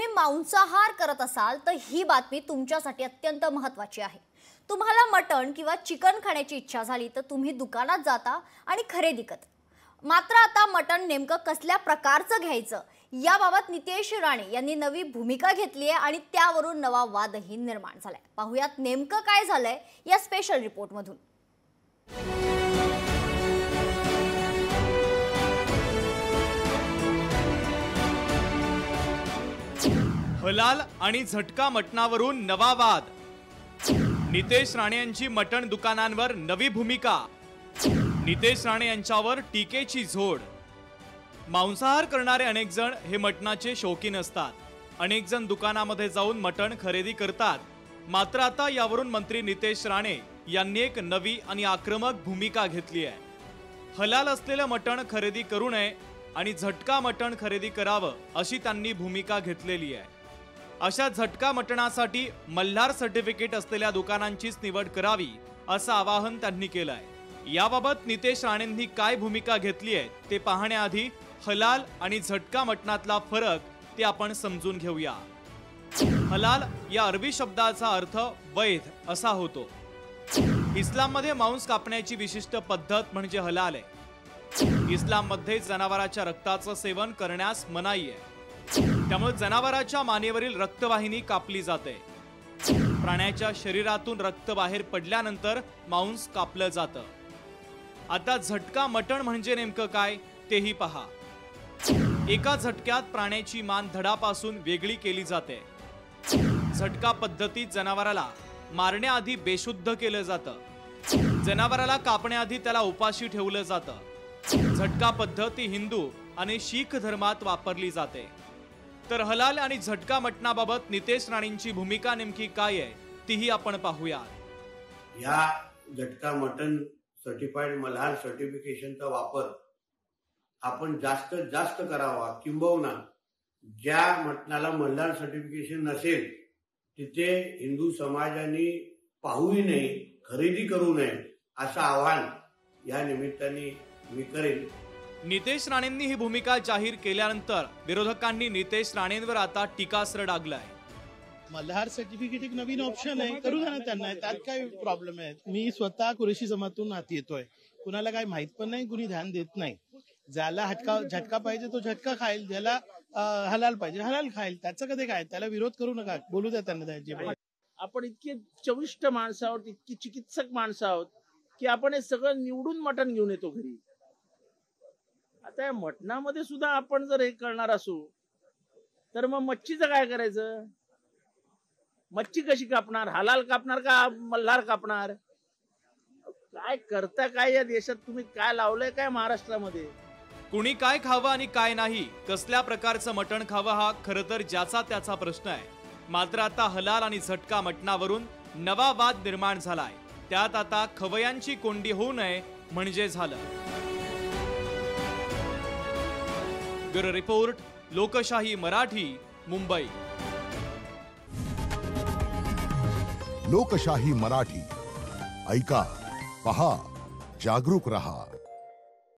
तुम्ही मांसाहार करत असाल तर ही बातमी तुमच्यासाठी अत्यंत महत्त्वाची आहे। तुम्हाला मटण किंवा चिकन खाण्याची इच्छा झाली तर तुम्ही दुकानात जाता आणि खरेदी करता। मात्र आता मटण नेमकं कसल्या प्रकारचं घ्यायचं याबाबत नितेश राणे यांनी नवी भूमिका घेतली आहे आणि त्यावरून नवा वादही निर्माण झालाय। पाहुयात नेमकं काय झालंय या स्पेशल रिपोर्टमधून। हलाल आणि झटका मटणावरून नवा वाद। नितेश राणे यांची मटण दुकानांवर नवी भूमिका। नितेश राणे यांच्यावर टीकेची झोड। मांसाहार करणारे अनेक जण हे मटणाचे शौकीन असतात। अनेक जण दुकानामध्ये जाऊन मटण खरेदी करतात। मात्र आता यावरून मंत्री नितेश राणे यांनी एक नवी आणि आक्रमक भूमिका घेतली आहे। हलाल असलेले मटण खरेदी करू नये आणि झटका मटण खरेदी करावं अशी त्यांनी भूमिका घेतलेली आहे। अशा झटका मटणासाठी मल्हार सर्टिफिकेट असलेल्या दुकानांचीच निवड करावी असं आवाहन त्यांनी केलं आहे। याबाबत नितेश राणेंनी काय भूमिका घेतली आहे ते पाहण्याआधी हलाल आणि झटका मटणातला फरक ते आपण समजून घेऊया। हलाल या अरबी शब्दाचा अर्थ वैध असा होतो। इस्लाममध्ये मांस कापण्याची विशिष्ट पद्धत म्हणजे हलाल आहे। इस्लाममध्ये जनावराच्या रक्ताचं सेवन करण्यास मनाई आहे। त्यामुळे जनावराच्या मानेवरील रक्तवाहिनी कापली जाते। प्राण्याच्या शरीरातून रक्त बाहेर पडल्यानंतर मांस कापलं जातं। आता झटका मटण म्हणजे नेमकं काय तेही पहा। एका झटक्यात प्राण्याची मान धडापासून वेगळी केली जाते। झटका पद्धतीत जनावराला मारण्याआधी बेशुद्ध केलं जातं। जनावराला कापण्याआधी त्याला उपाशी ठेवलं जातं। झटका पद्धती हिंदू आणि शीख धर्मात वापरली जाते। तर हलाल आणि झटका मटणाबाबत नितेश राणेंची भूमिका नेमकी काय आहे तीही आपण पाहूया। या झटका मटण सर्टिफाईड मल्हार सर्टिफिकेशनचा वापर आपण जास्तीत जास्त करावा, किंबहुना ज्या मटणाला मल्हार सर्टिफिकेशन नसेल तिथे हिंदू समाजाने पाहूही नये, खरेदी करू नये असं आवाहन या निमित्ताने मी करेन। नितेश राणेंनी ही भूमिका जाहीर केल्यानंतर विरोधकांनी नितेश राणेंवर आता टीकास्त्र डागलाय। मल्हार सर्टिफिकेट एक नवीन ऑप्शन आहे, करू द्या ना त्यांना, त्यात काय प्रॉब्लेम आहे। मी स्वतः कुरेशी जमातून आत येतोय, कुणाला काय माहित पण नाही, कुणी ध्यान देत नाही। ज्याला झटका पाहिजे तो झटका खाईल, ज्याला हलाल पाहिजे हलाल खाईल, त्याचं कधी काय, त्याला विरोध करू नका, बोलू द्या त्यांना त्यांची। आपण इतके चविष्ट माणसं आहोत, इतकी चिकित्सक माणसं आहोत की आपण हे सगळं निवडून मटण घेऊन येतो घरी। आता या मटणामध्ये सुद्धा आपण जर हे करणार असू तर मग मच्छीचं काय करायचं? मच्छी कशी कापणार? हलाल कापणार का मल्हार कापणार? काय करता काय या देशात? तुम्ही काय लावलंय काय महाराष्ट्रामध्ये? कुणी काय खावं आणि काय नाही, कसल्या प्रकारचं मटण खावं हा खरं तर ज्याचा त्याचा प्रश्न आहे। मात्र आता हलाल आणि झटका मटणावरून नवा वाद निर्माण झालाय। त्यात आता खवयांची कोंडी होऊ नये म्हणजे झालं। ब्युरो रिपोर्ट, लोकशाही मराठी, मुंबई। लोकशाही मराठी ऐका, पहा, जागरूक रहा।